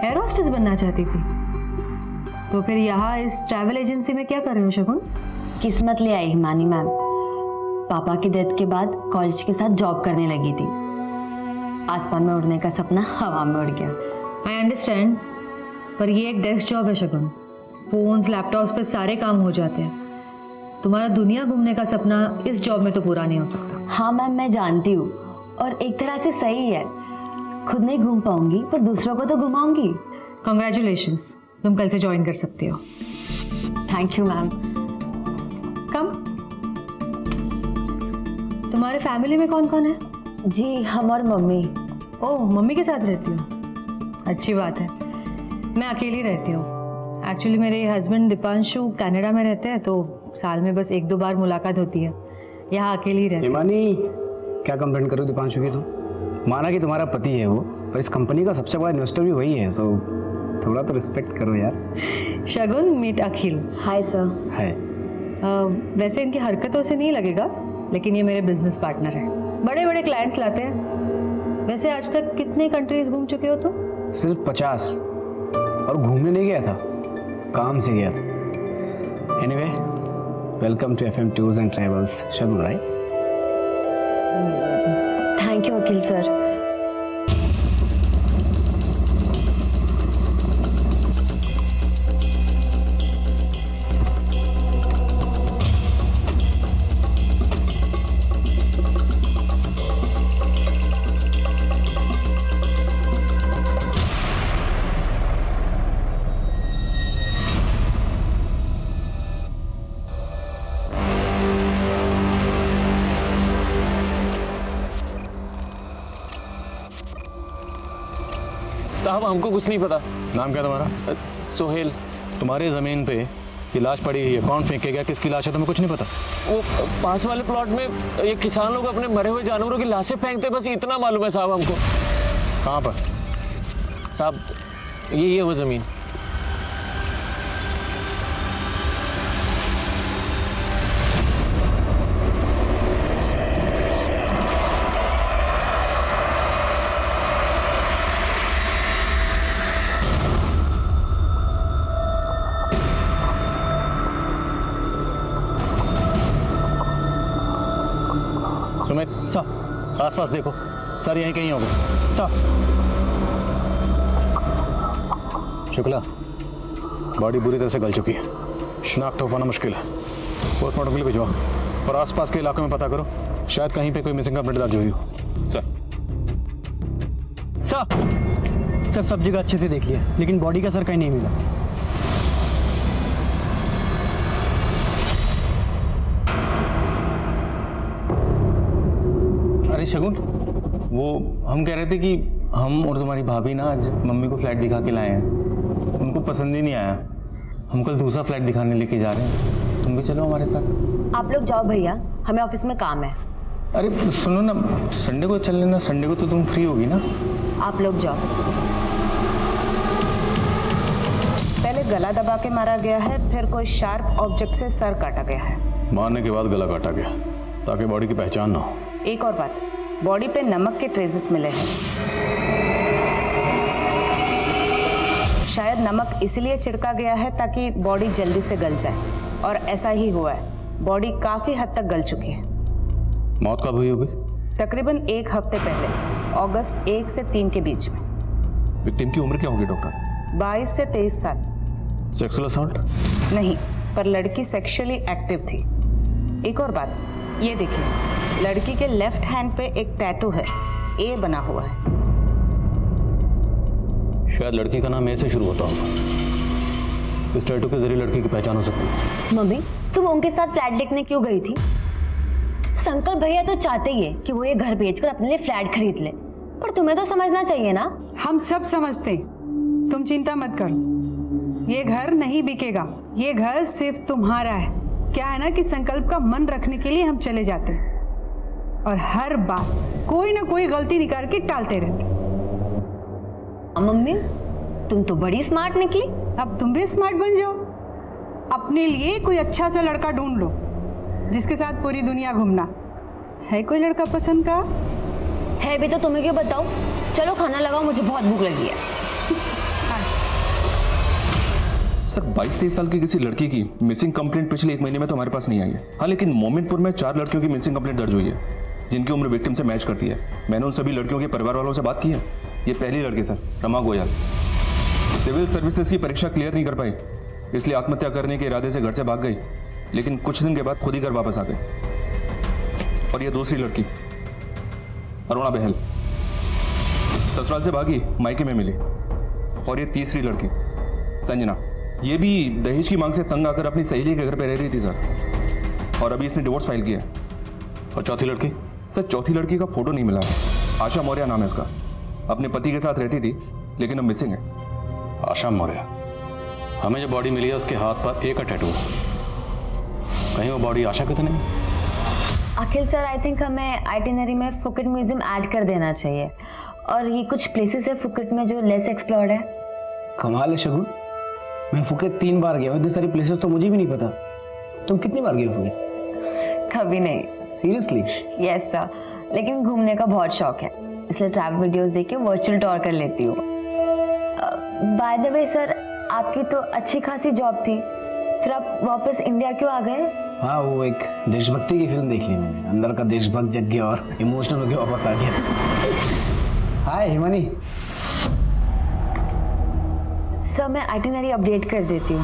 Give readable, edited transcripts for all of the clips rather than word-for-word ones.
Air hostess बनना चाहती थी, तो फिर यहाँ इस ट्रैवल एजेंसी में क्या कर रहे हो शगुन? किस्मत ले आई हिमानी मैम। पापा की डेथ के बाद कॉलेज के साथ जॉब करने लगी थी। आसमान में उड़ने का सपना हवा में उड़ गया। आई अंडरस्टैंड, पर ये एक डेस्क जॉब है शगुन। फोन्स लैपटॉप्स पे सारे काम हो जाते हैं। तुम्हारा दुनिया घूमने का सपना इस जॉब में तो पूरा नहीं हो सकता। हाँ मैम, मैं जानती हूँ, और एक तरह से सही है। खुद नहीं घूम पाऊंगी पर दूसरों को तो घुमाऊंगी। कॉन्ग्रेचुलेशंस, तुम कल से ज्वाइन कर सकती हो। Thank you ma'am. कम। तुम्हारे फैमिली में कौन कौन है? जी हम और मम्मी। ओह, मम्मी के साथ रहती हो, अच्छी बात है। मैं अकेली रहती हूँ। एक्चुअली मेरे हस्बैंड दीपांशु कनाडा में रहते हैं, तो साल में बस 1-2 बार मुलाकात होती है। यहाँ अकेली रहती हूँ। हिमानी, क्या कंप्लेंट करो दीपांशु की? तो माना कि तुम्हारा पति है वो, पर इस कंपनी का सबसे बड़ा इन्वेस्टर भी वही है, सो थोड़ा तो रिस्पेक्ट करो यार। Shagun, meet Akhil. Hi sir. है वैसे इनकी हरकतों से नहीं लगेगा, लेकिन ये मेरे बिजनेस पार्टनर हैं। बड़े बड़े क्लाइंट्स लाते हैं। वैसे आज तक कितने कंट्रीज घूम चुके हो तुम? सिर्फ 50, और घूमने नहीं गया था, काम से गया था। Anyway, welcome to FM tours and travels Shagun, right? Thank you Akhil sir. साहब हमको कुछ नहीं पता। नाम क्या तुम्हारा? सोहेल। तुम्हारी जमीन पे ये लाश पड़ी हुई है, कौन फेंकेगा, किसकी लाश है, तुम्हें कुछ नहीं पता? वो पास वाले प्लॉट में ये किसान लोग अपने मरे हुए जानवरों की लाशें फेंकते, बस इतना मालूम है साहब हमको। कहाँ पर? साहब ये है वो जमीन। सुमित सर, आसपास देखो। सर यहीं कहीं होगा सर। शुक्ला, बॉडी बुरी तरह से गल चुकी है, शिनाख्त हो पाना मुश्किल है। पोस्टमार्टम के लिए भिजवा, और आसपास के इलाकों में पता करो, शायद कहीं पे कोई मिसिंग कंप्लेंट दर्ज हुई हो। सर सब जगह अच्छे से देख लिया, लेकिन बॉडी का सर कहीं नहीं मिला। अरे शगुन, वो हम कह रहे थे कि हम और तुम्हारी भाभी ना आज मम्मी को फ्लैट दिखा के लाए हैं। उनको पसंद ही नहीं आया। हम कल दूसरा फ्लैट दिखाने लेके जा रहे हैं, तुम भी चलो हमारे साथ। आप लोग जाओ भैया, हमें ऑफिस में काम है। अरे सुनो ना, संडे को चल लेना, संडे को तो तुम फ्री होगी ना? आप लोग जाओ। पहले गला दबा के मारा गया है, फिर कोई शार्प ऑब्जेक्ट से सर काटा गया है। मारने के बाद गला काटा गया ताकि बॉडी की पहचान ना हो। एक और बात, बॉडी पे नमक के ट्रेसेस मिले हैं। शायद नमक इसलिए छिड़का गया है ताकि बॉडी जल्दी से गल जाए, और ऐसा ही हुआ है। बॉडी काफी हद तक गल चुकी है। मौत कब हुई होगी? तकरीबन 1 हफ्ते पहले, अगस्त 1 से 3 के बीच में। विक्टिम की उम्र क्या होगी डॉक्टर? 22 से 23 साल। Sexual assault? नहीं, पर लड़की सेक्सुअली एक्टिव थी। एक और बात, ये देखिए, लड़की के लेफ्ट हैंड पे एक टैटू है, ए बना हुआ है। शायद लड़की का नाम ए से शुरू होता होगा। इस टैटू के जरिए लड़की की पहचान हो सकती है। मम्मी, तुम उनके साथ फ्लैट देखने क्यों गई थी? संकल्प भैया तो चाहते ही है कि वो ये घर बेचकर अपने लिए फ्लैट खरीद ले, पर तुम्हें तो समझना चाहिए ना। हम सब समझते, तुम चिंता मत करो। ये घर नहीं बिकेगा, ये घर सिर्फ तुम्हारा है। क्या है ना कि संकल्प का मन रखने के लिए हम चले जाते हैं, और हर बार कोई ना कोई गलती निकाल के टालते रहते। मम्मी, तुम तो बड़ी स्मार्ट निकली। अब तुम भी स्मार्ट बन जाओ, अपने लिए कोई अच्छा सा लड़का ढूंढ लो जिसके साथ पूरी दुनिया घूमना। है कोई लड़का पसंद का? है भी तो तुम्हें क्यों बताओ। चलो खाना लगाओ, मुझे बहुत भूख लगी है। सर 22-23 साल की किसी लड़की की मिसिंग कंप्लेंट पिछले 1 महीने में तो हमारे पास नहीं आई है। हाँ, लेकिन मोमिनपुर में 4 लड़कियों की मिसिंग कंप्लेंट दर्ज हुई है जिनकी उम्र विक्टिम से मैच करती है। मैंने उन सभी लड़कियों के परिवार वालों से बात की है। ये पहली लड़की sir, Rama Goyal, civil services की परीक्षा क्लियर नहीं कर पाई, इसलिए आत्महत्या करने के इरादे से घर से भाग गई, लेकिन कुछ दिन के बाद खुद ही घर वापस आ गई। और ये दूसरी लड़की अरुणा बहल, ससुराल से भागी, मायके में मिली। और ये तीसरी लड़की संजना, ये भी दहेज की मांग से तंग आकर अपनी सहेली के घर पे रह रही थी सर, और अभी इसने डिवोर्स फाइल किया है। और चौथी लड़की? सर चौथी लड़की का फोटो नहीं मिला है। आशा मौर्य नाम है इसका, अपने पति के साथ रहती थी लेकिन अब मिसिंग है। आशा मौर्य। हमें जो बॉडी मिली है उसके हाथ पर एक टैटू है, कहीं वो बॉडी आशा की तो नहीं? अखिल सर, आई थिंक हमें आइटिनरी में फुकेट म्यूजियम ऐड कर देना चाहिए। और ये कुछ प्लेसेस है फुकेट में जो लेस एक्सप्लोर्ड है। कमाल है शगुन, मैं फुकेट 3 बार गया हूँ, इतनी सारी प्लेसेस तो मुझे भी नहीं पता। तुम कितनी बार गए हो फुकेट? कभी नहीं। सीरियसली? यस सर, लेकिन घूमने का बहुत शौक है, इसलिए ट्रैवल वीडियोस देख के वर्चुअल टूर कर लेती हूँ। बाय द वे सर, आपकी तो अच्छी खासी जॉब थी, फिर आप वापस इंडिया क्यों आ गए? हाँ, वो एक देशभक्ति की फिल्म देख ली मैंने, अंदर का देशभक्त जग गया और इमोशनल होकर वापस आ गया। हाय हिमानी। सर मैं आइटिनरी अपडेट कर देती हूँ।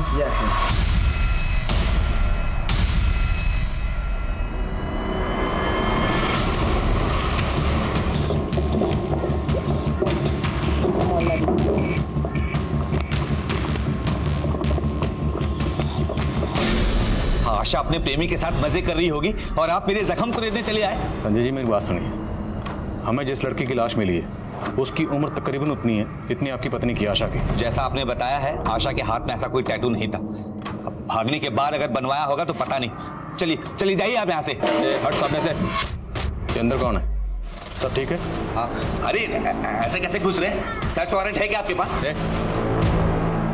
आशा अपने प्रेमी के साथ मजे कर रही होगी और आप मेरे जख्म को देखने चले आए। संजय जी मेरी बात सुनिए, हमें जिस लड़की की लाश मिली है उसकी उम्र तकरीबन उतनी है जितनी आपकी पत्नी की आशा की। जैसा आपने बताया है, आशा के हाथ में ऐसा कोई टैटू नहीं था। अब भागने के बाद अगर बनवाया होगा तो पता नहीं। चलिए चलिए जाइए आप यहाँ से। हट सामने से। ये अंदर कौन है? सब ठीक है? हाँ, अरे ऐसे कैसे घुस रहे हैं? सर्च वारंट है क्या आपके पास?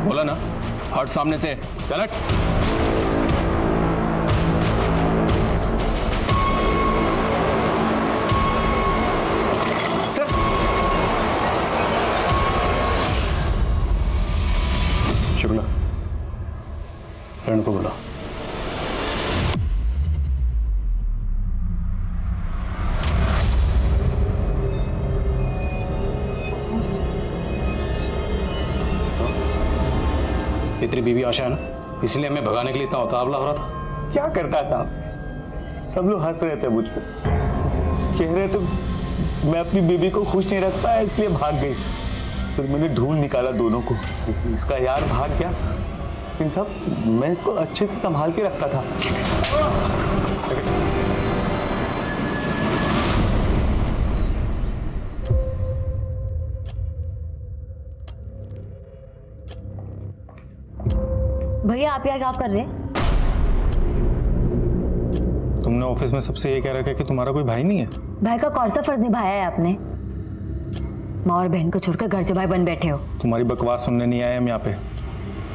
बोला ना, हट सामने से। चल हट। शुक्ला, फ्रेंड को बुला। तेरी बीवी आशा है ना, इसलिए हमें भगाने के लिए इतना उतावला हो रहा था। क्या करता है साहब, सब लोग हंस रहे थे मुझ पे, कह रहे थे मैं अपनी बीवी को खुश नहीं रख पाया इसलिए भाग गई। फिर मैंने ढूंढ निकाला दोनों को, इसका यार भाग गया। इन सब मैं इसको अच्छे से संभाल के रखता था। भैया आप यहाँ क्या कर रहे हैं? तुमने ऑफिस में सबसे ये कह रखा है कि तुम्हारा कोई भाई नहीं है? भाई का कौन सा फर्ज निभाया है आपने? माँ और बहन को छोड़कर घर जमाई बन बैठे हो। तुम्हारी बकवास सुनने नहीं आए हम यहाँ पे,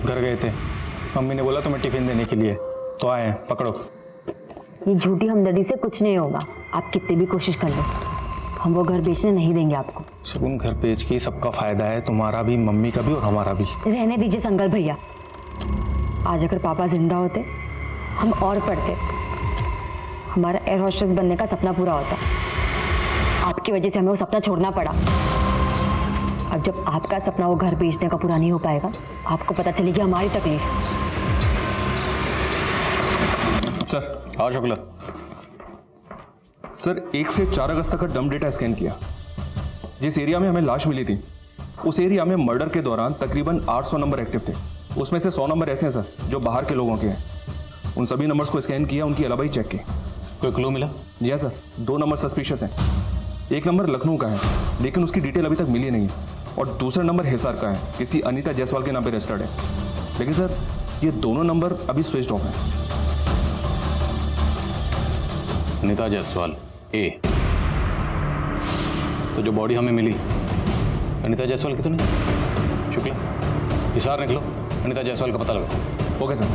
घर गए थे। मम्मी ने बोला तुम्हें टिफिन देने के लिए, तो आए हैं, पकड़ो। ये झूठी हमदर्दी से कुछ नहीं होगा, आप कितनी भी कोशिश कर लो, हम वो घर बेचने नहीं देंगे आपको। शगुन, घर बेच के सबका फायदा है, तुम्हारा भी, मम्मी का भी और हमारा भी। रहने दीजिए संकल्प भैया, आज अगर पापा जिंदा होते हम और पढ़ते, हमारा एयर होस्टेस बनने का सपना पूरा होता। आपकी वजह से हमें वो सपना छोड़ना पड़ा। अब जब आपका सपना वो घर बेचने का पूरा नहीं हो पाएगा, आपको पता चलेगी हमारी तकलीफ। सर। हाँ शुक्ला। सर 1 से 4 अगस्त तक का डंप डेटा स्कैन किया। जिस एरिया में हमें लाश मिली थी उस एरिया में मर्डर के दौरान तकरीबन 800 नंबर एक्टिव थे। उसमें से 100 नंबर ऐसे हैं सर जो बाहर के लोगों के हैं। उन सभी नंबर्स को स्कैन किया, उनकी अलावा ही चेक की। कोई क्लू मिला? जी हाँ सर, 2 नंबर सस्पिशियस हैं। एक नंबर लखनऊ का है लेकिन उसकी डिटेल अभी तक मिली नहीं, और दूसरा नंबर हिसार का है, किसी अनीता जायसवाल के नाम पे रजिस्टर्ड है। लेकिन सर ये दोनों नंबर अभी स्विच्ड ऑफ हैं। अनीता जायसवाल ए, तो जो बॉडी हमें मिली अनीता जायसवाल की तो नहीं? शुक्ला, हिसार निकलो, अनीता जायसवाल का पता लगाओ। Okay sir.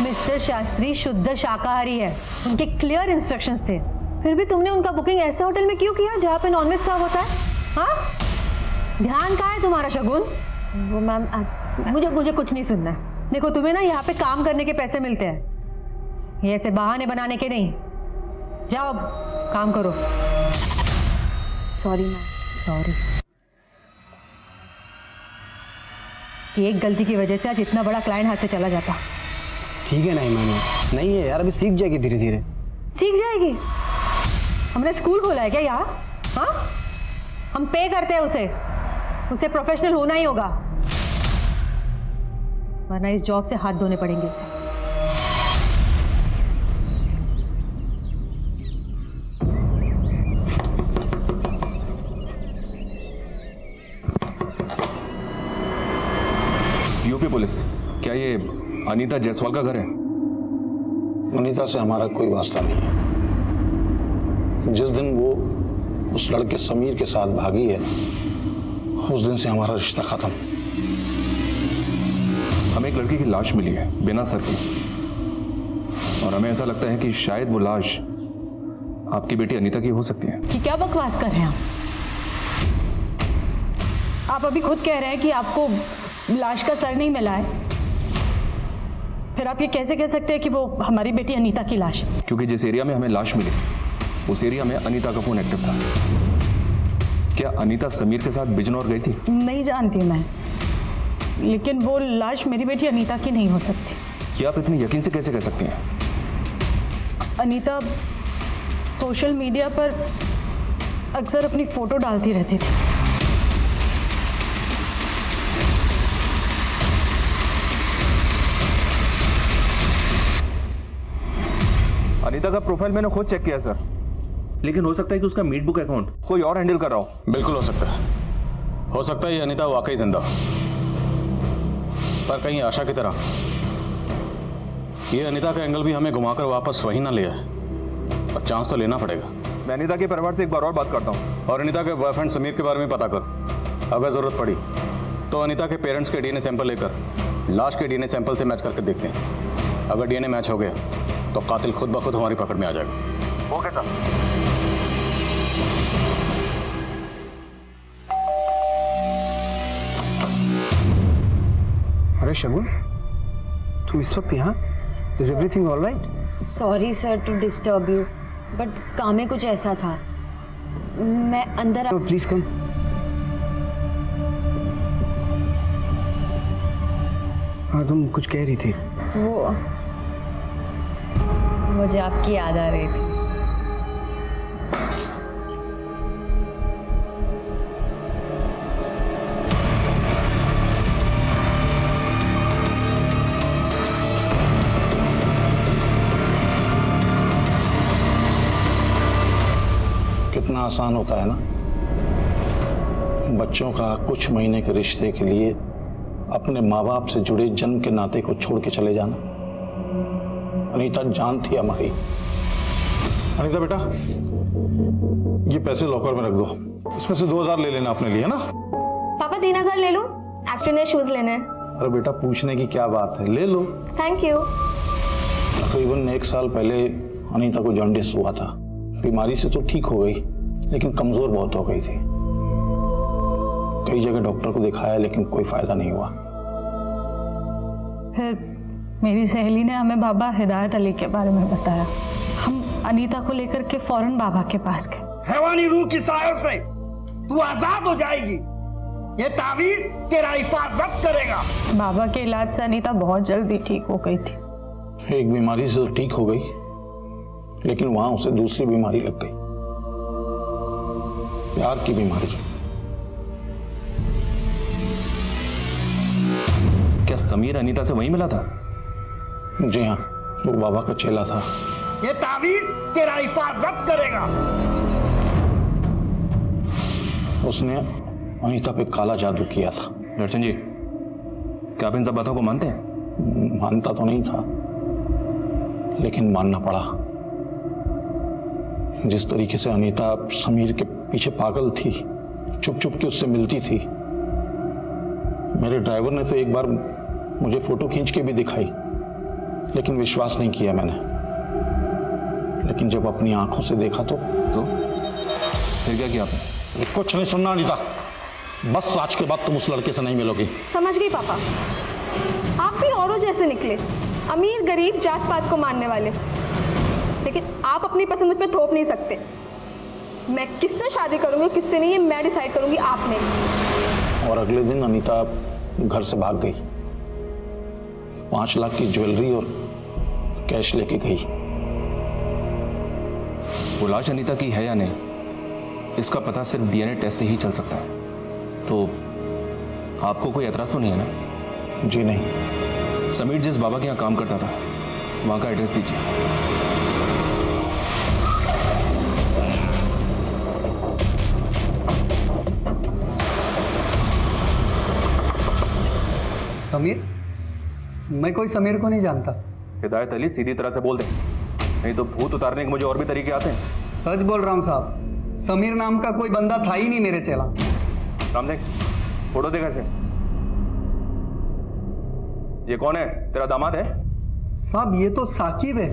मिस्टर शास्त्री शुद्ध शाकाहारी है, उनके क्लियर इंस्ट्रक्शंस थे, फिर भी तुमने उनका बुकिंग ऐसे होटल में क्यों किया जहाँ पे नॉनवेज सर्व होता है? हाँ, ध्यान कहाँ है तुम्हारा शगुन? वो मैम मुझे कुछ नहीं सुनना है। देखो तुम्हें ना यहाँ पे काम करने के पैसे मिलते हैं, ये ऐसे बहाने बनाने के नहीं। जाओ अब काम करो। Sorry ma'am. सॉरी। एक गलती की वजह से आज इतना बड़ा क्लाइंट हाथ से चला जाता। ठीक है नहीं मैंने नहीं है यार, अभी सीख जाएगी धीरे धीरे। सीख जाएगी? हमने स्कूल खोला है क्या यहाँ? हाँ, हम पे करते हैं उसे प्रोफेशनल होना ही होगा, वरना इस जॉब से हाथ धोने पड़ेंगे उसे। यूपी पुलिस, क्या ये अनीता जायसवाल का घर है? अनीता से हमारा कोई वास्ता नहीं है। जिस दिन वो उस लड़के समीर के साथ भागी है, उस दिन से हमारा रिश्ता खत्म। हमें एक लड़की की लाश मिली है बिना सर की, और हमें ऐसा लगता है कि शायद वो लाश आपकी बेटी अनीता की हो सकती है। कि क्या बकवास कर रहे हैं आप अभी खुद कह रहे हैं कि आपको लाश का सर नहीं मिला है, फिर आप ये कैसे कह सकते हैं कि वो हमारी बेटी अनीता की लाश है? क्योंकि जिस एरिया में हमें लाश मिली उस एरिया में अनीता का फोन एक्टिव था। क्या अनीता समीर के साथ बिजनौर गई थी? नहीं जानती मैं, लेकिन वो लाश मेरी बेटी अनीता की नहीं हो सकती। क्या आप इतने यकीन से कैसे कह सकती हैं? अनीता सोशल मीडिया पर अक्सर अपनी फोटो डालती रहती थी। अनीता का प्रोफाइल मैंने खुद चेक किया सर, लेकिन हो सकता है कि उसका मीट बुक अकाउंट कोई और हैंडल कर रहा हो। बिल्कुल हो सकता है ये अनीता वाकई जिंदा, पर कहीं आशा की तरह। ये अनीता का एंगल भी हमें घुमाकर वापस वही ना ले आए, और चांस तो लेना पड़ेगा। मैं अनीता के परिवार से एक बार और बात करता हूँ। और अनीता के बॉयफ्रेंड समीर के बारे में पता कर। अगर जरूरत पड़ी तो अनीता के पेरेंट्स के डीएनए सैंपल लेकर लाश के डीएनए सैंपल से मैच करके देखते हैं। अगर डीएनए मैच हो गया तो कातिल खुद ब खुद हमारी पकड़ में आ जाएगा। Okay sir. अरे शगुन, तुम इस वक्त यहाँ? Is everything all right? Sorry sir to disturb you, but काम में कुछ ऐसा था। मैं अंदर प्लीज कम। हाँ, तुम कुछ कह रही थी। वो मुझे आपकी याद आ रही थी। कितना आसान होता है ना बच्चों का कुछ महीने के रिश्ते के लिए अपने माँ बाप से जुड़े जन्म के नाते को छोड़ के चले जाना। अनीता जान थी हमारी। अनीता बेटा, ये पैसे लॉकर में रख दो, इसमें से 2000 ले लेना अपने लिए, है ना? पापा 3000 ले लूं? एक्चुअली ने शूज लेने हैं। अरे बेटा, पूछने की क्या बात है, ले लो। Thank you. तकरीबन 1 साल पहले अनीता को जॉन्डिस हुआ था। बीमारी से तो ठीक हो गई, लेकिन कमजोर बहुत हो गई थी। कई जगह डॉक्टर को दिखाया, लेकिन कोई फायदा नहीं हुआ। फिर मेरी सहेली ने हमें बाबा हिदायत अली के बारे में बताया। हम अनीता को लेकर के फौरन बाबा के पास गए। हैवानी रूह की सायों से तू आजाद हो जाएगी, ये तावीज तेरा हिफाजत करेगा। बाबा के इलाज से अनीता बहुत जल्दी ठीक हो गई थी। एक बीमारी से तो ठीक हो गई, लेकिन वहां उसे दूसरी बीमारी लग गई, प्यार की बीमारी। क्या समीर अनीता से वहीं मिला था? जी हाँ, वो बाबा का चेला था। ये तावीज तेरा हिफाजत करेगा। उसने अनीता पे काला जादू किया था। दर्शन जी, क्या आप इन सब बातों को मानते हैं? मानता तो नहीं था, लेकिन मानना पड़ा। जिस तरीके से अनीता समीर के पीछे पागल थी, चुप चुप के उससे मिलती थी। मेरे ड्राइवर ने तो एक बार मुझे फोटो खींच के भी दिखाई, लेकिन विश्वास नहीं किया मैंने। लेकिन जब अपनी आंखों से देखा तो फिर क्या किया आपने? कुछ नहीं सुनना अनीता, बस आज के बाद तुम उस लड़के से नहीं मिलोगी। समझ गई पापा, आप भी औरों जैसे निकले, अमीर गरीब जात पात को मानने वाले, लेकिन आप अपनी पसंद मुझ पे थोप नहीं सकते। मैं किससे शादी करूंगी और किससे नहीं, ये मैं डिसाइड करूंगी, आप नहीं। और अगले दिन अनीता घर से भाग गई, 5 लाख की ज्वेलरी और कैश लेके गई। वो लाश अनीता की है या नहीं, इसका पता सिर्फ डीएनए टेस्ट से ही चल सकता है। तो आपको कोई एतराज तो नहीं है ना? जी नहीं। समीर जिस बाबा के यहाँ काम करता था वहाँ का एड्रेस दीजिए। समीर? मैं कोई समीर को नहीं जानता। हिदायत अली, सीधी तरह से बोल दे, नहीं तो भूत उतारने के मुझे और भी तरीके आते हैं। सच बोल रहा हूँ साहब, समीर नाम का कोई बंदा था ही नहीं मेरे चेला। सामने फोटो देखा से। ये कौन है? तेरा दामाद है? साहब ये तो साकिब है।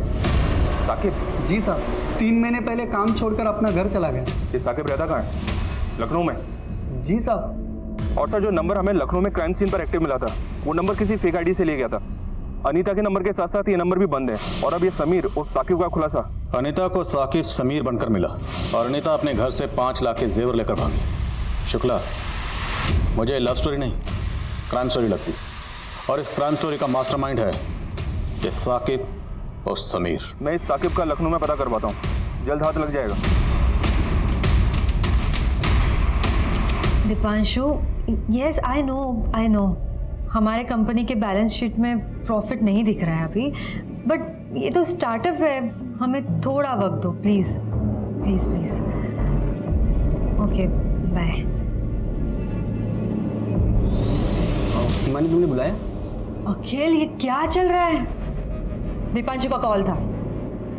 साकिब? जी साहब, 3 महीने पहले काम छोड़कर अपना घर चला गया। ये साकिब रहता कहाँ है? लखनऊ में? जी साहब। और सर, जो नंबर हमें लखनऊ में क्राइम सीन पर एक्टिव मिला था, वो नंबर किसी फेक आईडी से ले गया था। अनीता के नंबर के साथ साथ ये नंबर भी बंद है। और अब ये समीर और साकिब का खुलासा। अनीता को साकिब समीर बनकर मिला और अनीता अपने घर से 5 लाख के जेवर लेकर भागी। शुक्ला, मुझे लव स्टोरी नहीं, क्राइम स्टोरी लगती, और इस क्राइम स्टोरी का मास्टरमाइंड है ये साकिब और समीर। मैं इस साकिब का लखनऊ में पता करवाता हूँ, जल्द हाथ लग जाएगा। दीपांशु, यस आई नो हमारे कंपनी के बैलेंस शीट में प्रॉफिट नहीं दिख रहा है अभी, बट ये तो स्टार्टअप है, हमें थोड़ा वक्त दो please please please. Okay bye. Himani, तुमने बुलाया? अखिल, ये क्या चल रहा है? दीपांशु का कॉल था,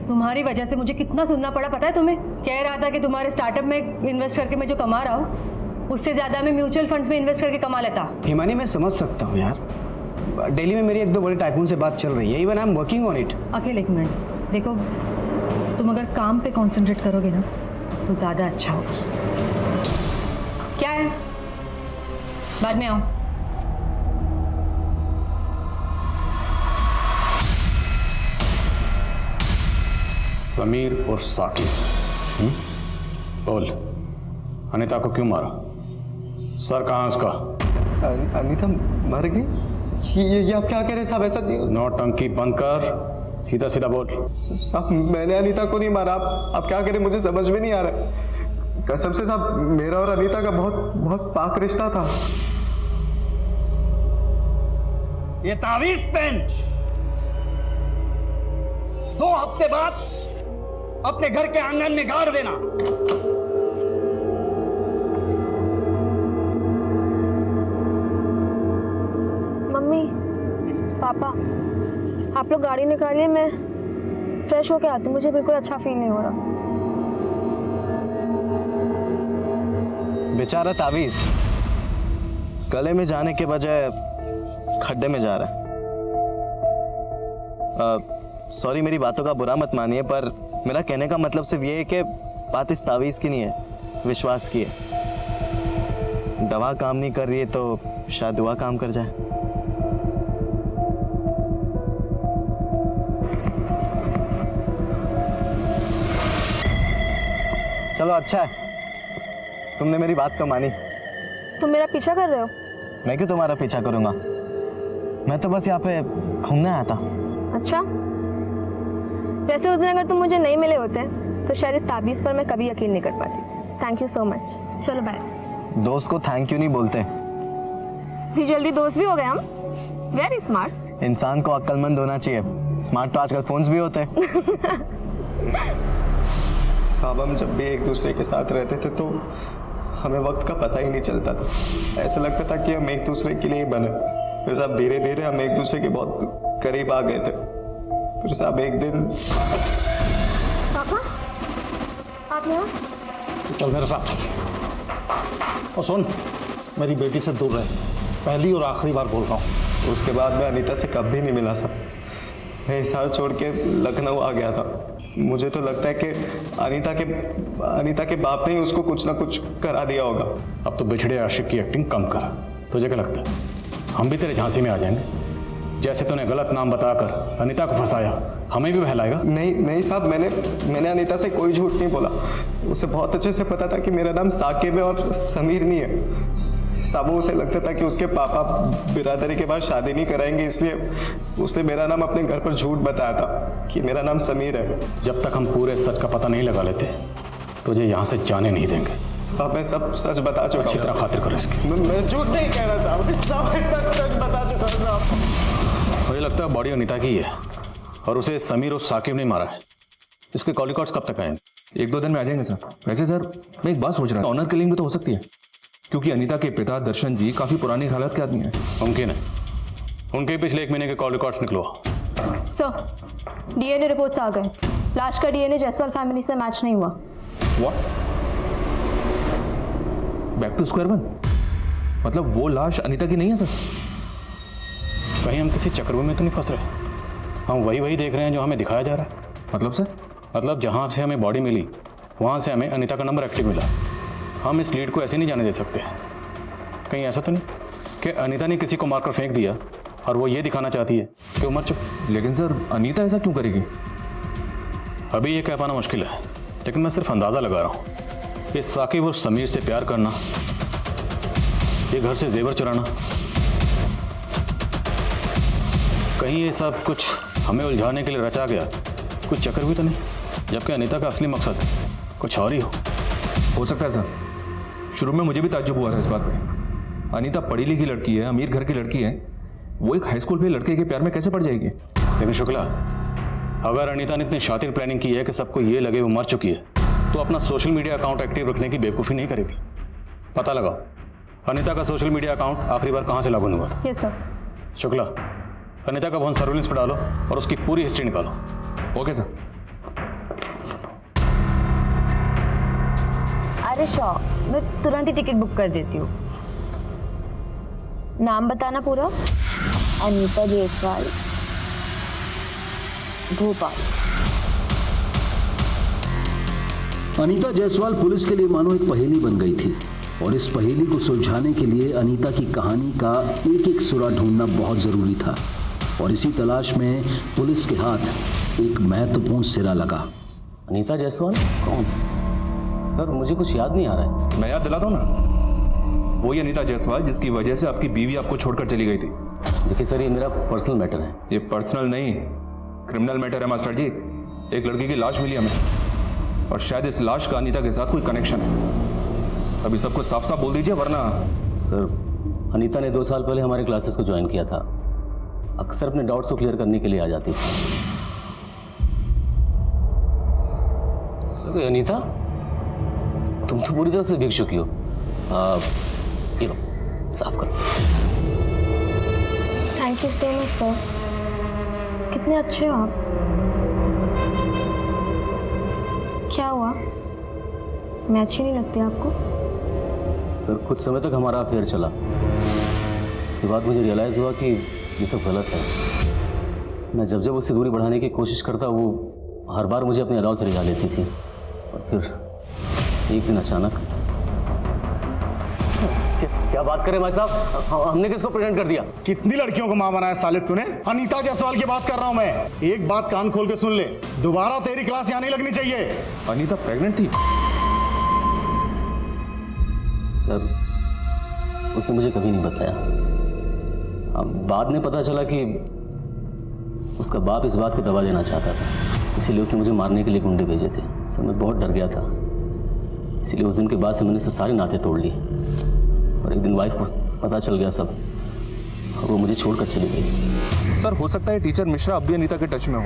तुम्हारी वजह से मुझे कितना सुनना पड़ा पता है तुम्हें? कह रहा था कि तुम्हारे स्टार्टअप में इन्वेस्ट करके मैं जो कमा रहा हूँ उससे ज़्यादा मैं म्यूचुअल फंड्स में इन्वेस्ट करके कमा लेता। हिमानी, मैं समझ सकता हूँ यार, दिल्ली में मेरी 1-2 बड़े टाइकून से बात चल रही है, even I am working on it. Akhil एक मिनट, देखो तुम अगर काम पे कंसंट्रेट करोगे ना तो ज़्यादा अच्छा होगा। क्या है, बाद में आओ। समीर और साकिब। बोल, अनीता को क्यों मारा? सर कहाँ है उसका? अनीता मर गई? ये आप क्या कह रहे हैं साहब? ऐसा नहीं। नौटंकी बंद कर, सीधा सीधा बोल। साहब मैंने अनीता को नहीं मारा। आप क्या कह रहे हैं? मुझे समझ में नहीं आ रहा है। कसम से साहब, मेरा और अनीता का बहुत पाक रिश्ता था। ये तावीज पेन 2 हफ्ते बाद अपने घर के आंगन में गाड़ देना। मम्मी पापा, आप लोग गाड़ी निकालिए, मैं फ्रेश होके आती हूँ, मुझे बिल्कुल अच्छा फील नहीं हो रहा। बेचारा तावीज गले में जाने के बजाय खड्डे में जा रहा है। सॉरी, मेरी बातों का बुरा मत मानिए, पर मेरा कहने का मतलब सिर्फ ये है कि बात इस तावीज की नहीं है, विश्वास की है। दवा काम नहीं कर रही है तो शायद दुआ काम कर जाए। चलो अच्छा है, तुमने मेरी बात तो मानी। तुम मेरा पीछा कर रहे हो? मैं क्यों तुम्हारा पीछा करूंगा? मैं तो बस यहाँ पे घूमने आया था। अच्छा, वैसे उस दिन अगर तुम मुझे नहीं मिले होते तो शायद इस ताबीज़ पर मैं कभी यकीन नहीं कर पाती। Thank you so much. चलो बाय। दोस्त को थैंक यू नहीं बोलते। इतनी जल्दी दोस्त भी हो गए हम? Very smart. इंसान को अक्लमंद होना चाहिए, स्मार्ट तो आजकल फोन्स भी होते हैं। साहब, हम जब भी एक दूसरे के साथ रहते थे तो हमें वक्त का पता ही नहीं चलता था। ऐसा लगता था कि हम एक दूसरे के लिए बने। फिर साहब धीरे धीरे हम एक दूसरे के बहुत करीब आ गए थे। फिर साहब एक दिन। पापा, आप यहाँ? चल मेरे साथ। और सुन, मेरी बेटी से दूर रहे, पहली और आखिरी बार बोल रहा हूँ। उसके बाद मैं अनीता से कभी नहीं मिला साहब। मैं हिसार छोड़ के लखनऊ आ गया था। मुझे तो लगता है कि अनीता के बाप ने ही उसको कुछ ना कुछ करा दिया होगा। अब तो बिछड़े आशिक की एक्टिंग कम कर। तुझे क्या लगता है हम भी तेरे झांसे में आ जाएंगे? जैसे तूने गलत नाम बताकर अनीता को फंसाया, हमें भी बहलाएगा? नहीं साहब, मैंने अनीता से कोई झूठ नहीं बोला। उसे बहुत अच्छे से पता था कि मेरा नाम साकिब है और समीर नहीं है। साबू उसे लगता था कि उसके पापा बिरादरी के बाद शादी नहीं कराएंगे, इसलिए उसने मेरा नाम अपने घर पर झूठ बताया था कि मेरा नाम समीर है। जब तक हम पूरे सच का पता नहीं लगा लेते तुझे यहाँ से जाने नहीं देंगे। साहब मैं सब सच बता चुका हूँ। अच्छी तरह खातिर करो इसकी। मैं झूठ नहीं कह रहा साहब, सच बता चुका हूँ साहब। मुझे लगता है बॉडी अनीता की है और उसे समीर और साकिब ने मारा है। इसके कॉल रिकॉर्ड्स कब तक आएंगे? 1-2 दिन में आ जाएंगे सर। वैसे सर मैं एक बात सोच रहा था, ऑनर किलिंग भी तो हो सकती है, क्योंकि अनीता के पिता दर्शन जी काफी पुरानी हालत के आदमी हैं। मुमकिन है। उनके पिछले 1 महीने के कॉल रिकॉर्ड्स निकलवा। सर, डीएनए रिपोर्ट्स आ गए। लाश का डीएनए जायसवाल फैमिली से मैच नहीं हुआ। What? Back to square one? मतलब वो लाश अनीता की नहीं है सर? कहीं हम किसी चक्रव्यूह में तो नहीं फंस रहे? हम वही देख रहे हैं जो हमें दिखाया जा रहा है। मतलब सर? मतलब जहाँ से हमें बॉडी मिली वहाँ से हमें अनीता का नंबर एक्टिव मिला। हम इस लीड को ऐसे नहीं जाने दे सकते। कहीं ऐसा तो नहीं कि अनीता ने किसी को मारकर फेंक दिया और वो ये दिखाना चाहती है कि वो मर चुकी? लेकिन सर अनीता ऐसा क्यों करेगी? अभी ये कह पाना मुश्किल है, लेकिन मैं सिर्फ अंदाज़ा लगा रहा हूँ कि साकिब और समीर से प्यार करना, ये घर से जेवर चुराना, कहीं ये सब कुछ हमें उलझाने के लिए रचा गया कुछ चक्कर भी तो नहीं, जबकि अनीता का असली मकसद कुछ और ही हो सकता है सर। शुरू में मुझे भी ताज्जुब हुआ था इस बात पे। अनीता पढ़ी लिखी लड़की है, अमीर घर की लड़की है, वो एक हाई स्कूल पे लड़के के प्यार में कैसे पड़ जाएगी? लेकिन शुक्ला, अगर अनीता ने इतनी शातिर प्लानिंग की है कि सबको ये लगे वो मर चुकी है, तो अपना सोशल मीडिया अकाउंट एक्टिव रखने की बेवकूफ़ी नहीं करेगी। पता लगाओ अनीता का सोशल मीडिया अकाउंट आखिरी बार कहाँ से लॉगिन हुआ था। Yes sir. शुक्ला, अनीता का फोन सर्विलेंस पर डालो और उसकी पूरी हिस्ट्री निकालो। Okay sir. अरे शॉ, मैं तुरंत ही टिकट बुक कर देती हूँ। नाम बताना पूरा? अनीता जायसवाल, भोपाल। अनीता जायसवाल पुलिस के लिए मानो एक पहेली बन गई थी, और इस पहेली को सुलझाने के लिए अनीता की कहानी का एक एक सुरा ढूंढना बहुत जरूरी था। और इसी तलाश में पुलिस के हाथ एक महत्वपूर्ण सिरा लगा। अनीता जायसवाल कौन? सर मुझे कुछ याद नहीं आ रहा है। मैं याद दिलाता हूँ ना, वही अनीता जायसवाल जिसकी वजह से आपकी बीवी आपको छोड़कर चली गई थी। देखिए सर, ये मेरा पर्सनल मैटर है। ये पर्सनल नहीं, क्रिमिनल मैटर है मास्टर जी। एक लड़की की लाश मिली हमें, और शायद इस लाश का अनीता के साथ कोई कनेक्शन है। अभी सबको साफ साफ बोल दीजिए, वरना। सर, अनीता ने 2 साल पहले हमारे क्लासेस को ज्वाइन किया था। अक्सर अपने डाउट्स को क्लियर करने के लिए आ जाती थी। अरे अनीता, तुम तो पूरी तरह से भीग चुकी हो। ये लो, साफ करो। Thank you so much sir. कितने अच्छे हो आप। क्या हुआ, मैं अच्छी नहीं लगती आपको? सर कुछ समय तक हमारा अफेयर चला, उसके बाद मुझे रियलाइज़ हुआ कि ये सब गलत है। मैं जब उससे दूरी बढ़ाने की कोशिश करता, वो हर बार मुझे अपने अलाव से रिझा लेती थी। और फिर एक दिन अचानक। क्या बात करें भाई साहब, हमने किसको प्रेग्नेंट कर दिया? कितनी लड़कियों को मां बनाया साले तूने? अनीता जायसवाल की बात कर रहा हूं मैं। एक बात कान खोल के सुन ले, दोबारा तेरी क्लास यहाँ नहीं लगनी चाहिए। अनीता प्रेग्नेंट थी? सर उसने मुझे कभी नहीं बताया। अब बाद में पता चला कि उसका बाप इस बात को दबा देना चाहता था, इसीलिए उसने मुझे मारने के लिए गुंडे भेजे थे। सर मैं बहुत डर गया था, इसीलिए उस दिन के बाद से मैंने सारे नाते तोड़ लिए। और एक दिन वाइफ को पता चल गया सब, और वो मुझे छोड़कर चली गई। सर हो सकता है टीचर मिश्रा अब भी अनीता के टच में हो।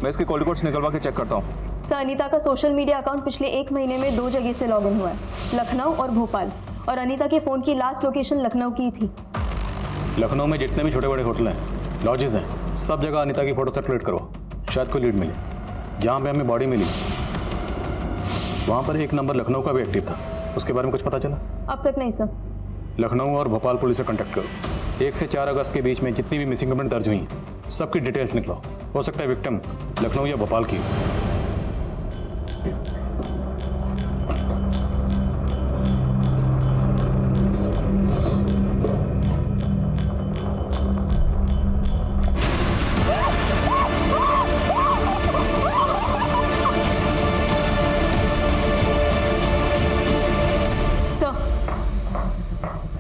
मैं इसके कॉल रिकॉर्ड्स निकलवा के चेक करता हूँ। सर अनीता का सोशल मीडिया अकाउंट पिछले 1 महीने में 2 जगह से लॉगिन हुआ है, लखनऊ और भोपाल। और अनीता के फ़ोन की लास्ट लोकेशन लखनऊ की थी। लखनऊ में जितने भी छोटे बड़े होटल हैं, लॉजेस हैं, सब जगह अनीता की फ़ोटो सर्कुलेट करो, शायद कोई लीड मिले। जहाँ पे हमें बॉडी मिली वहाँ पर एक नंबर लखनऊ का भी एक्टिव था, उसके बारे में कुछ पता चला? अब तक नहीं सर। लखनऊ और भोपाल पुलिस से कांटेक्ट करो। 1 से 4 अगस्त के बीच में जितनी भी मिसिंग कंप्लेंट दर्ज हुई सबकी डिटेल्स निकलो। हो सकता है विक्टिम लखनऊ या भोपाल की।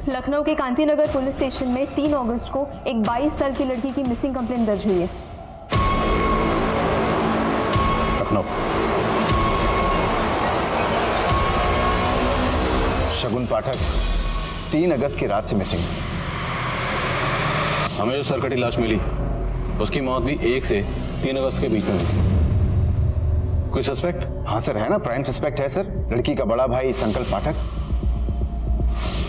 लखनऊ के कांतीनगर पुलिस स्टेशन में 3 अगस्त को एक 22 साल की लड़की की मिसिंग कंप्लेंट दर्ज हुई है। लखनऊ। शगुन पाठक 3 अगस्त की रात से मिसिंग। हमें जो सरकटी लाश मिली उसकी मौत भी 1 से 3 अगस्त के बीच में हुई। कोई सस्पेक्ट? हाँ सर, है ना, प्राइम सस्पेक्ट है सर, लड़की का बड़ा भाई संकल्प पाठक।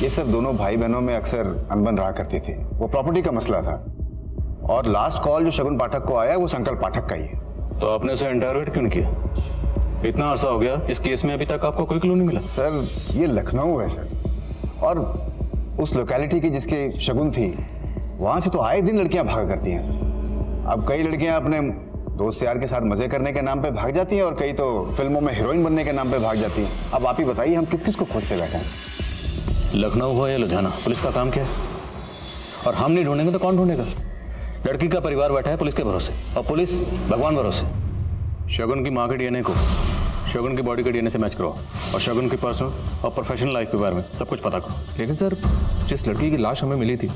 ये सब दोनों भाई बहनों में अक्सर अनबन रहा करती थी, वो प्रॉपर्टी का मसला था। और लास्ट कॉल जो शगुन पाठक को आया वो संकल्प पाठक का ही है। तो आपने उसे इंटरवेट क्यों नहीं किया? इतना अरसा हो गया, इस केस में अभी तक आपको कोई क्लू नहीं मिला। सर ये लखनऊ है सर, और उस लोकेलिटी की जिसकी शगुन थी वहां से तो आए दिन लड़कियां भागा करती हैं सर। अब कई लड़कियां अपने दोस्त यार के साथ मजे करने के नाम पे भाग जाती हैं और कई तो फिल्मों में हीरोइन बनने के नाम पे भाग जाती हैं। अब आप ही बताइए हम किस किस को खोजते बैठे हैं? लखनऊ हो या लुधियाना, पुलिस का काम क्या है? और हम नहीं ढूंढेंगे तो कौन ढूंढेगा? लड़की का परिवार बैठा है पुलिस के भरोसे, और पुलिस भगवान भरोसे। शगुन की माँ के डीएनए को शगुन की बॉडी के डीएनए से मैच करो, और शगुन की पर्सनल और प्रोफेशनल लाइफ के बारे में सब कुछ पता करो। लेकिन सर, जिस लड़की की लाश हमें मिली थी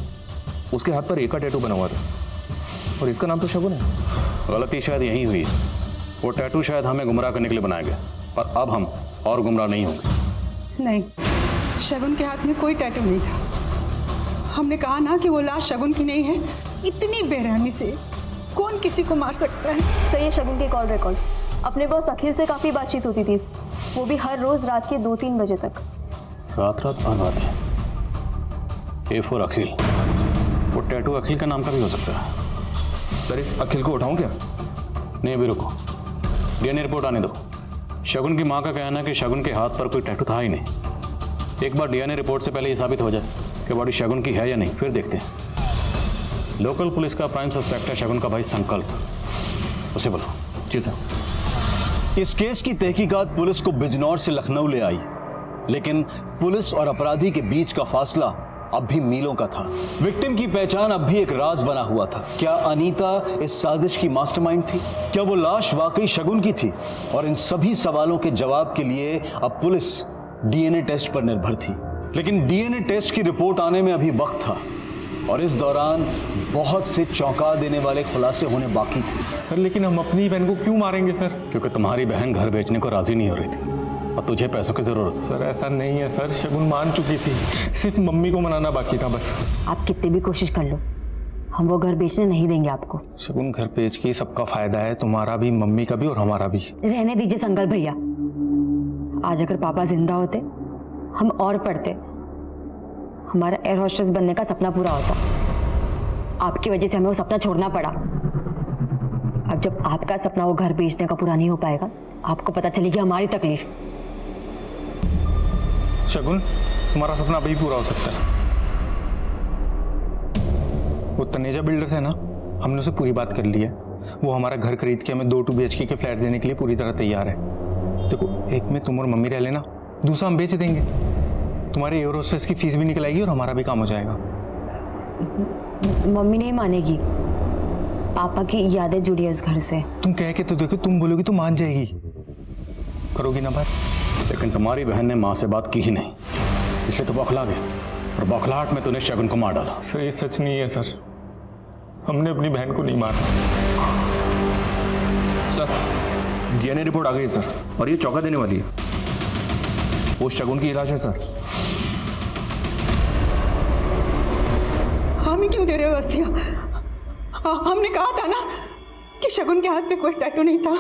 उसके हाथ पर एक का टैटू बना हुआ था, और इसका नाम तो शगुन है। गलती शायद यही हुई है। वो टैटू शायद हमें गुमराह करने के लिए बनाया गया, पर अब हम और गुमराह नहीं होंगे। नहीं, शगुन के हाथ में कोई टैटू नहीं था। हमने कहा ना कि वो लाश शगुन की नहीं है। इतनी बेरहमी से कौन किसी को मार सकता है? सही है, शगुन के कॉल रिकॉर्ड्स अपने बॉस अखिल से काफ़ी बातचीत होती थी, वो भी हर रोज़ रात के 2-3 बजे तक। रात भर बात। ए फॉर अखिल। वो टैटू अखिल का नाम का भी हो सकता है। सर इस अखिल को उठाऊं क्या? नहीं, अभी रुको, डीएनए रिपोर्ट आने दो। शगुन की माँ का कहना है कि शगुन के हाथ पर कोई टैटू था ही नहीं। एक बार डीएनए रिपोर्ट से पहले ये साबित हो जाए कि बॉडी शगुन की है या नहीं, फिर देखते हैं। लोकल पुलिस का प्राइम सस्पेक्ट है शगुन का भाई संकल्प, उसे बोलो। जी सर। इस केस की तहकीकात पुलिस को बिजनौर से लखनऊ ले आई, लेकिन पुलिस और अपराधी के बीच का फासला अब भी मीलों का था। विक्टिम की पहचान अब भी एक राज बना हुआ था। क्या अनीता इस साजिश की मास्टरमाइंड थी? क्या वो लाश वाकई शगुन की थी? और इन सभी सवालों के जवाब के लिए अब पुलिस डीएनए टेस्ट पर निर्भर थी। लेकिन डीएनए टेस्ट की रिपोर्ट आने में अभी वक्त था, और इस दौरान बहुत से चौंका देने वाले खुलासे होने बाकी थे। सर लेकिन हम अपनी बहन को क्यों मारेंगे सर? क्योंकि तुम्हारी बहन घर बेचने को राजी नहीं हो रही थी और तुझे पैसों की जरूरत। सर ऐसा नहीं है सर, शगुन मान चुकी थी, सिर्फ मम्मी को मनाना बाकी था बस। आप कितनी भी कोशिश कर लो, हम वो घर बेचने नहीं देंगे आपको। शगुन घर बेच के सबका फायदा है, तुम्हारा भी, मम्मी का भी और हमारा भी। रहने दीजिए संकल्प भैया, आज अगर पापा जिंदा होते हम और पढ़ते, हमारा एयर होस्टेस बनने का सपना पूरा होता। आपकी वजह से हमें वो सपना छोड़ना पड़ा। अब जब आपका सपना वो घर बेचने का पूरा नहीं हो पाएगा, आपको पता चलेगी हमारी तकलीफ। शगुन, तुम्हारा सपना अभी पूरा हो सकता है। वो तनेजा बिल्डर्स है ना, हमने उसे पूरी बात कर ली है। वो हमारा घर खरीद के हमें 2 BHK के फ्लैट देने के लिए पूरी तरह तैयार है। देखो, एक में तुम और मम्मी रह लेना, दूसरा हम बेच देंगे। तुम्हारे एयर होस्टेस की फीस भी निकल आएगी और हमारा भी काम हो जाएगा। मम्मी नहीं मानेगी, पापा की यादें जुड़ी है उस घर से। तुम कह के तो देखो, तुम बोलोगी तो मान जाएगी। करोगी ना बात? लेकिन तुम्हारी बहन ने माँ से बात की ही नहीं, इसलिए तो बौखला गई, और बौखलाहट में तूने शगुन को मार डाला। सर ये सच नहीं है सर, हमने अपनी बहन को नहीं मारा। सर डीएनए रिपोर्ट आ गई है सर, और ये चौंका देने वाली है। वो शगुन की इलाज है सर। हम ही क्यों दे रहे हो अस्थियां? हमने कहा था ना कि शगुन के हाथ में कोई टैटू नहीं था।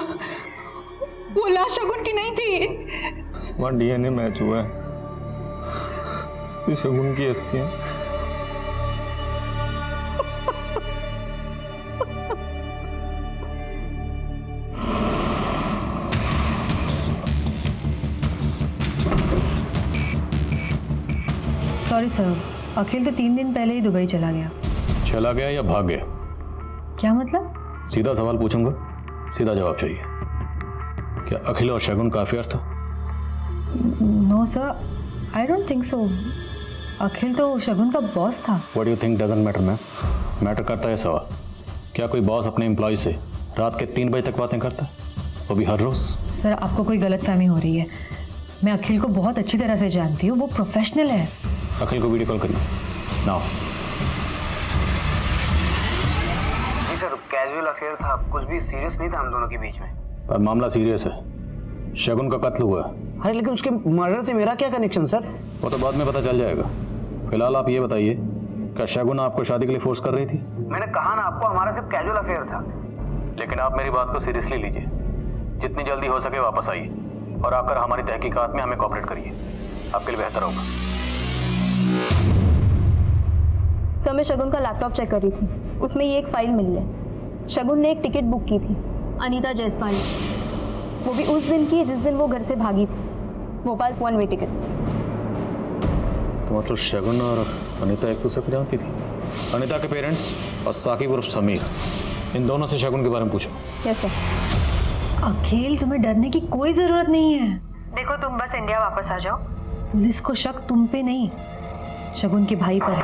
वो लाश शगुन की नहीं थी। वहाँ डीएनए मैच हुआ है, ये शगुन की अस्थियां। सॉरी सर, अखिल तो 3 दिन पहले ही दुबई चला गया। चला गया या भाग गया? क्या मतलब? सीधा सवाल पूछूंगा, सीधा जवाब चाहिए। क्या अखिल और शगुन का अफेयर था? No sir, I don't think so. Akhil तो शगुन का बॉस था। What you think doesn't matter ma'am? Matter करता है सवाल। क्या कोई बॉस अपने एम्प्लॉय से रात के 3 बजे तक बातें करता है, वो भी हर रोज? सर आपको कोई गलतफहमी हो रही है। मैं अखिल को बहुत अच्छी तरह से जानती हूँ, वो प्रोफेशनल है। अखिल को वीडियो कॉल करिए नाउ। नहीं सर, कैजुअल अफेयर था, कुछ भी सीरियस नहीं था हम दोनों के बीच में। पर मामला सीरियस है, शगुन का कत्ल हुआ है। अरे लेकिन उसके मर्डर से मेरा क्या कनेक्शन सर? वो तो बाद में पता चल जाएगा। फिलहाल आप ये बताइए, क्या शगुन आपको शादी के लिए फोर्स कर रही थी? मैंने कहा ना आपको, हमारा सिर्फ कैजुअल अफेयर था। लेकिन आप मेरी बात को सीरियसली लीजिए। जितनी जल्दी हो सके वापस आइए और आकर हमारी तहकीकात में हमें कोऑपरेट करिए, आपके लिए बेहतर होगा। सर मैं शगुन का लैपटॉप चेक कर रही थी, उसमें ये एक फाइल मिली है। शगुन ने एक टिकट बुक की थी अनीता जायसवाल, वो भी उस दिन की जिस दिन वो घर से भागी थी, भोपाल 1 वे टिकट। तो मतलब शगुन और अनीता एक दूसरे को जानती थी? अनीता के पेरेंट्स और साकिब उर्फ समीर, इन दोनों से शगुन के बारे में पूछो। Yes sir. अखिल तुम्हें डरने की कोई जरूरत नहीं है। देखो तुम बस इंडिया वापस आ जाओ। पुलिस को शक तुम पे नहीं, शगुन के भाई पर है।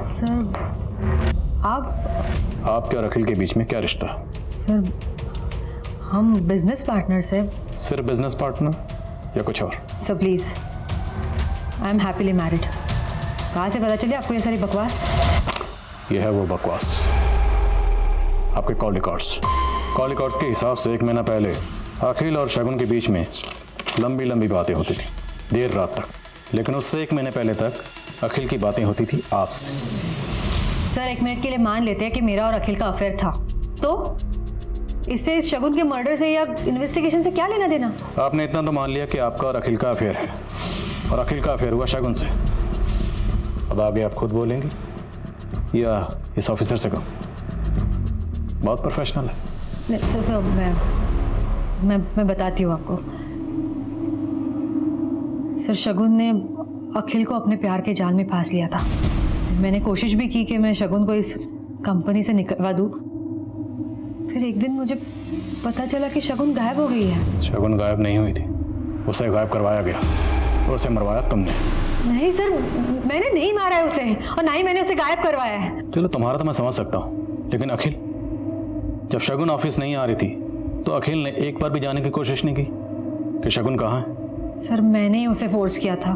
सर आपके और अखिल के बीच में क्या रिश्ता है? सर हम बिजनेस पार्टनर्स हैं। सिर्फ बिजनेस पार्टनर या कुछ और? Sir please, I am happily married. कहाँ से पता चली आपको ये सारी बकवास? ये है वो बकवास, आपके कॉल रिकॉर्ड्स के हिसाब से 1 महीना पहले अखिल और शगुन के बीच में लंबी लंबी बातें होती थी, देर रात तक। लेकिन उससे 1 महीने पहले तक अखिल की बातें होती थी आपसे। सर 1 मिनट के लिए मान लेते हैं कि मेरा और अखिल का अफेयर था, तो इससे इस शगुन के मर्डर से या इन्वेस्टिगेशन से क्या लेना देना? आपने इतना तो मान लिया कि आपका और अखिल का अफेयर है, और अखिल का अफेयर हुआ शगुन से। अब आगे आप खुद बोलेंगे या इस ऑफिसर से कहो? बहुत प्रोफेशनल है। सर मैं बताती हूँ आपको। सर शगुन ने अखिल को अपने प्यार के जाल में फांस लिया था। मैंने कोशिश भी की कि मैं शगुन को इस कंपनी से निकलवा दूँ। फिर एक दिन मुझे पता चला कि शगुन गायब हो गई है। शगुन गायब नहीं हुई थी, उसे गायब करवाया गया और उसे मरवाया तुमने। नहीं सर, मैंने नहीं मारा है उसे, और ना ही मैंने उसे गायब करवाया है। चलो तुम्हारा तो मैं समझ सकता हूँ, लेकिन अखिल, जब शगुन ऑफिस नहीं आ रही थी तो अखिल ने एक बार भी जाने की कोशिश नहीं की कि शगुन कहाँ है? सर मैंने ही उसे फोर्स किया था।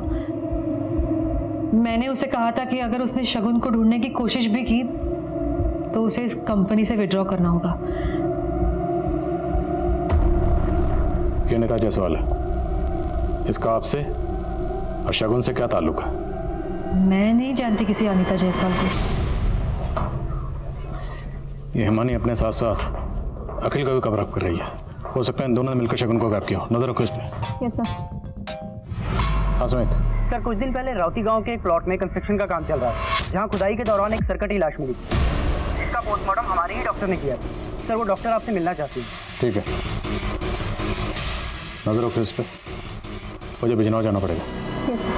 मैंने उसे कहा था कि अगर उसने शगुन को ढूंढने की कोशिश भी की तो उसे इस कंपनी से विड्रॉ करना होगा। ये अनीता जायसवाल है, इसका आपसे और शगुन से क्या ताल्लुक है? मैं नहीं जानती किसी अनीता जायसवाल को। ये हिमानी अपने साथ साथ अखिल का भी कवर अप कर रही है। हो सकता है इन दोनों ने मिलकर शगुन को गायब किया। नजर रखो इस पे। Yes sir. हाँ सुमित। सर कुछ दिन पहले राउती गांव के एक प्लॉट में कंस्ट्रक्शन का काम चल रहा था, जहां खुदाई के दौरान एक सरकटी लाश मिली। इसका पोस्टमार्टम हमारे ही डॉक्टर ने किया था। सर वो डॉक्टर आपसे मिलना चाहती है। ठीक है, नजर रखो इस पे। मुझे बिजनौर जाना पड़ेगा। Yes sir.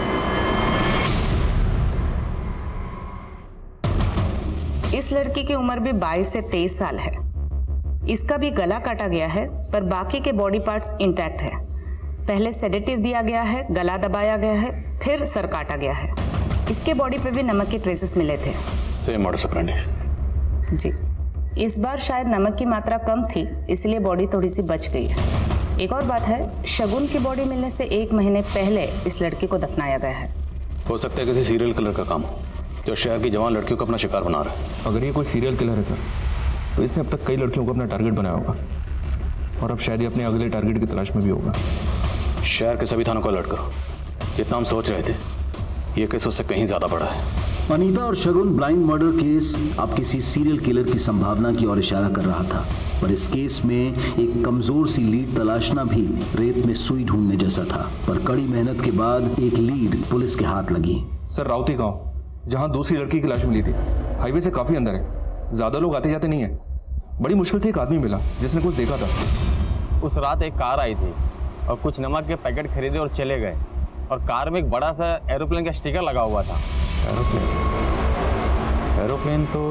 इस लड़की की उम्र भी 22 से 23 साल है। इसका भी गला काटा गया है, पर बाकी के बॉडी पार्ट्स इंटैक्ट है। पहले सेडेटिव दिया गया है, गला दबाया गया है, फिर सर काटा गया है। इसके बॉडी पे भी नमक के ट्रेसेस मिले थे। Same murder operandi. जी, इस बार शायद नमक की मात्रा कम थी, इसलिए बॉडी थोड़ी सी बच गई है। एक और बात है, शगुन की बॉडी मिलने से 1 महीने पहले इस लड़की को दफनाया गया है। हो सकता है किसी सीरियल किलर का काम हो, जो शहर की जवान लड़कियों को अपना शिकार बना रहा है। अगर ये कोई सीरियल किलर है सर, तो इसने अब तक कई लड़कियों को अपना टारगेट बनाया होगा, और अब शायद ये अपने अगले टारगेट की तलाश में भी होगा। शहर के सभी थानों को अलर्ट करो। जितना हम सोच रहे थे, ये केस उससे कहीं ज्यादा बड़ा है। अनीता और शगुन ब्लाइंड मर्डर केस अब किसी सीरियल किलर की संभावना की ओर इशारा कर रहा था, पर इस केस में एक कमजोर सी लीड तलाशना भी रेत में सुई ढूंढने जैसा था। पर कड़ी मेहनत के बाद एक लीड पुलिस के हाथ लगी। सर राउती गांव, जहां दूसरी लड़की की लाश मिली थी, हाईवे से काफी अंदर है, ज्यादा लोग आते जाते नहीं है। बड़ी मुश्किल से एक आदमी मिला जिसने कुछ देखा था। उस रात एक कार आई थी और कुछ नमक के पैकेट खरीदे और चले गए, और कार में एक बड़ा सा एरोप्लेन का स्टिकर लगा हुआ था। एरोप्लेन तो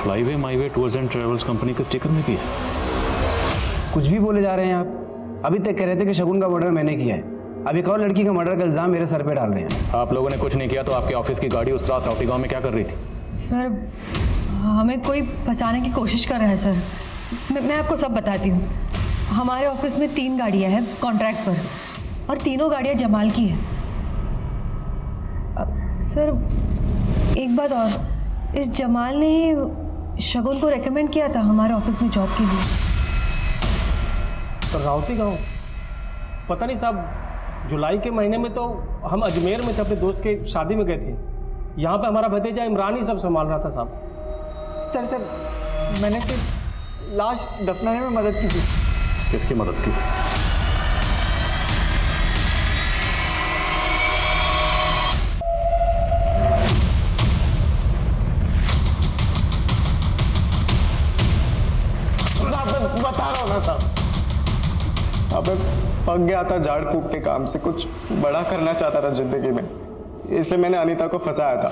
Flyway Myway Tours and Travels company के स्टिकर में भी है। कुछ भी बोले जा रहे हैं आप। अभी तक कह रहे थे कि शगुन का मर्डर मैंने किया है, अब एक और लड़की का मर्डर का इल्जाम मेरे सर पे डाल रहे हैं। आप लोगों ने कुछ नहीं किया तो आपके ऑफिस की गाड़ी उस रात राउटी गांव में क्या कर रही थी? सर हमें कोई फंसाने की कोशिश कर रहा है सर। मैं आपको सब बताती हूँ। हमारे ऑफिस में 3 गाड़ियाँ हैं कॉन्ट्रैक्ट पर और तीनों गाड़ियाँ जमाल की हैं। सर एक बात और, इस जमाल ने ही शगुन को रेकमेंड किया था हमारे ऑफिस में जॉब के लिए। तो राउती गाँव, पता नहीं साहब, जुलाई के महीने में तो हम अजमेर में थे, अपने दोस्त के शादी में गए थे। यहाँ पे हमारा भतीजा इमरान ही सब संभाल रहा था साहब। सर मैंने सिर्फ लाश दफनाने में मदद की थी। किसकी मदद की? बता रहा हूँ ना साहब, पक गया था झाड़ फूक के काम से, कुछ बड़ा करना चाहता था जिंदगी में, इसलिए मैंने अनीता को फंसाया था।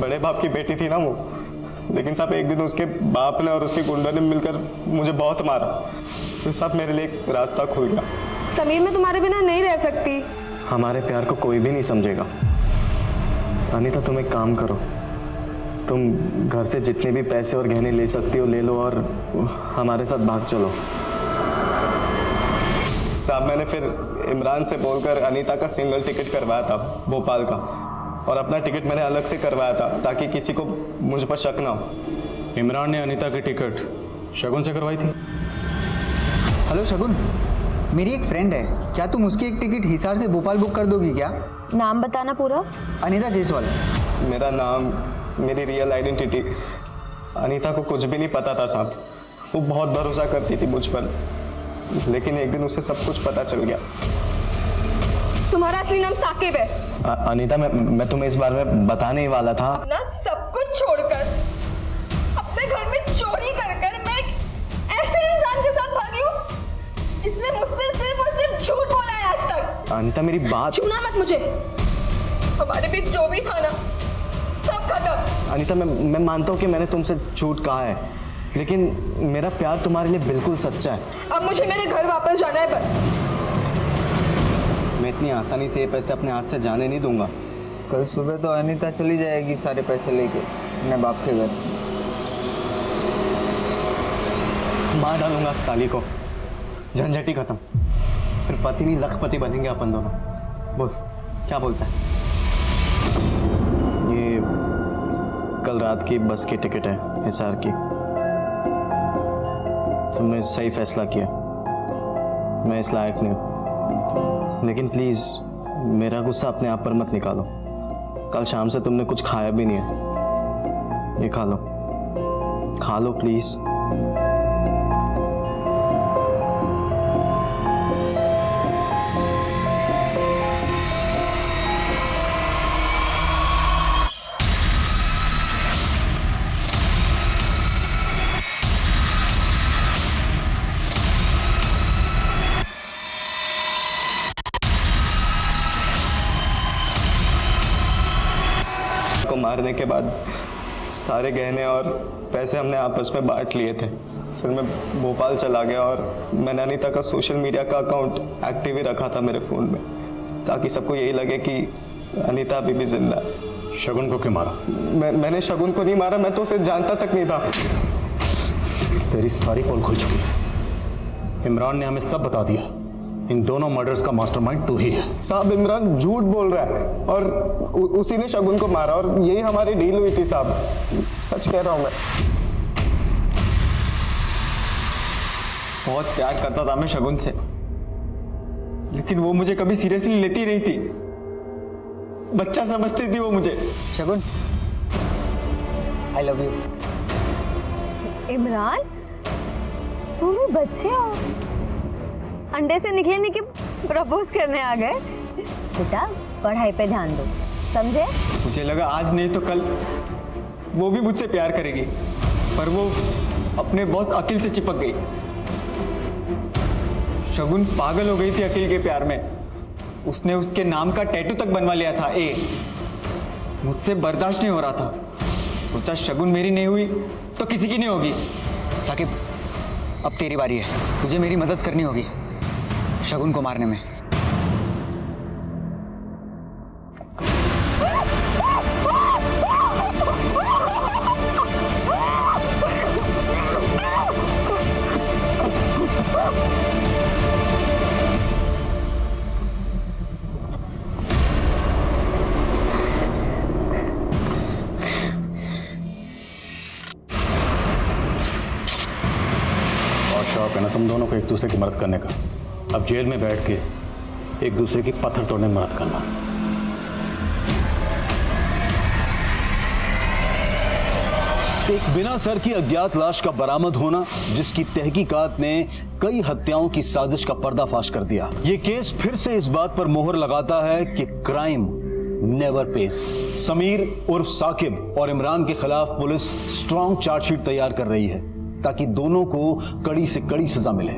बड़े बाप की बेटी थी ना वो, लेकिन साहब एक दिन उसके बाप ने और उसके गुंडों ने मिलकर मुझे बहुत मारा, तो साहब मेरे लिए एक रास्ता खुल गया। समीर, मैं तुम्हारे बिना नहीं रह सकती। हमारे प्यार को कोई भी नहीं समझेगा। अनीता तुम एक काम करो, तुम घर से जितने भी पैसे और गहने ले सकती हो ले लो और हमारे साथ भाग चलो। साहब मैंने फिर इमरान से बोलकर अनीता का सिंगल टिकट करवाया था भोपाल का, और अपना टिकट मैंने अलग से करवाया था ताकि किसी को मुझ पर शक ना हो। इमरान ने अनीता की टिकट शगुन से करवाई थी? हेलो शगुन, मेरी एक फ्रेंड है, क्या तुम उसकी एक टिकट हिसार से भोपाल बुक कर दोगी क्या? नाम बताना पूरा। अनीता जायसवाल। मेरा नाम, मेरी रियल आइडेंटिटी। अनीता को कुछ भी नहीं पता था साहब, वो बहुत भरोसा करती थी मुझ पर, लेकिन एक दिन उसे सब कुछ पता चल गया। तुम्हारा असली नाम साकिब है। अनीता मैं तुम्हें इस बारे में बताने ही वाला था। अपना सब कुछ छोड़कर अपने घर में चोरी कर मैं एक ऐसे इंसान के साथ भागी हूँ जिसने मुझसे सिर्फ और सिर्फ झूठ बोला है आज तक। अनीता मेरी बात। छूना मत मुझे, हमारे बीच जो भी था ना सब खत्म। अनीता मैं मानता हूँ कि मैंने तुमसे झूठ कहा है, लेकिन मेरा प्यार तुम्हारे लिए बिल्कुल सच्चा है। अब मुझे मेरे घर वापस जाना है बस। मैं इतनी आसानी से ये पैसे अपने हाथ से जाने नहीं दूंगा। कल सुबह तो अनीता चली जाएगी सारे पैसे लेके अपने बाप के घर। मार डालूंगा साली को, झंझट ही खत्म, फिर पति नहीं लखपति बनेंगे अपन दोनों। बोल क्या बोलता है? ये कल रात की बस की टिकट है हिसार की। तुमने सही फैसला किया, मैं इस लायक नहीं हूँ, लेकिन प्लीज मेरा गुस्सा अपने आप पर मत निकालो। कल शाम से तुमने कुछ खाया भी नहीं है, ये खा लो प्लीज। को मारने के बाद सारे गहने और पैसे हमने आपस में बांट लिए थे। फिर मैं भोपाल चला गया और मैंने अनीता का सोशल मीडिया का अकाउंट एक्टिव ही रखा था मेरे फ़ोन में, ताकि सबको यही लगे कि अनीता अभी भी जिंदा है। शगुन को क्यों मारा? मैंने शगुन को नहीं मारा, मैं तो उसे जानता तक नहीं था। तेरी सारी पोल खुल चुकी है। इमरान ने हमें सब बता दिया, इन दोनों मर्डर्स का मास्टरमाइंड तू ही है। साहब इमरान झूठ बोल रहा है और उसी ने शगुन को मारा, और यही हमारी डील हुई थी साहब, सच कह रहा हूं मैं। बहुत प्यार करता था मैं शगुन से, लेकिन वो मुझे कभी सीरियसली लेती नहीं थी, बच्चा समझती थी वो मुझे। शगुन आई लव यू। इमरान, तुम भी बच्चे हो, अंडे से निकले नहीं कि प्रपोज करने आ गए। बेटा पढ़ाई पे ध्यान दो, समझे? मुझे लगा आज नहीं तो कल वो भी मुझसे प्यार करेगी, पर वो अपने बॉस अखिल से चिपक गई। शगुन पागल हो गई थी अखिल के प्यार में, उसने उसके नाम का टैटू तक बनवा लिया था। मुझसे बर्दाश्त नहीं हो रहा था, सोचा शगुन मेरी नहीं हुई तो किसी की नहीं होगी। साकिब, अब तेरी बारी है, तुझे मेरी मदद करनी होगी शगुन को मारने में। शौक है ना तुम दोनों को एक दूसरे की मदद करने का। अब जेल में बैठ के एक दूसरे की पत्थर तोड़ने में मदद करना। एक बिना सर की अज्ञात लाश का बरामद होना, जिसकी तहकीकात ने कई हत्याओं की साजिश का पर्दाफाश कर दिया। ये केस फिर से इस बात पर मोहर लगाता है कि क्राइम नेवर पेस। समीर उर्फ साकिब और इमरान के खिलाफ पुलिस स्ट्रॉन्ग चार्जशीट तैयार कर रही है ताकि दोनों को कड़ी से कड़ी सजा मिले।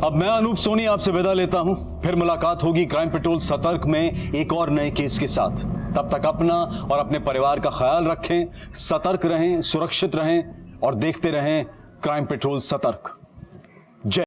अब मैं अनूप सोनी आपसे विदा लेता हूं, फिर मुलाकात होगी क्राइम पेट्रोल सतर्क में एक और नए केस के साथ। तब तक अपना और अपने परिवार का ख्याल रखें, सतर्क रहें, सुरक्षित रहें और देखते रहें क्राइम पेट्रोल सतर्क।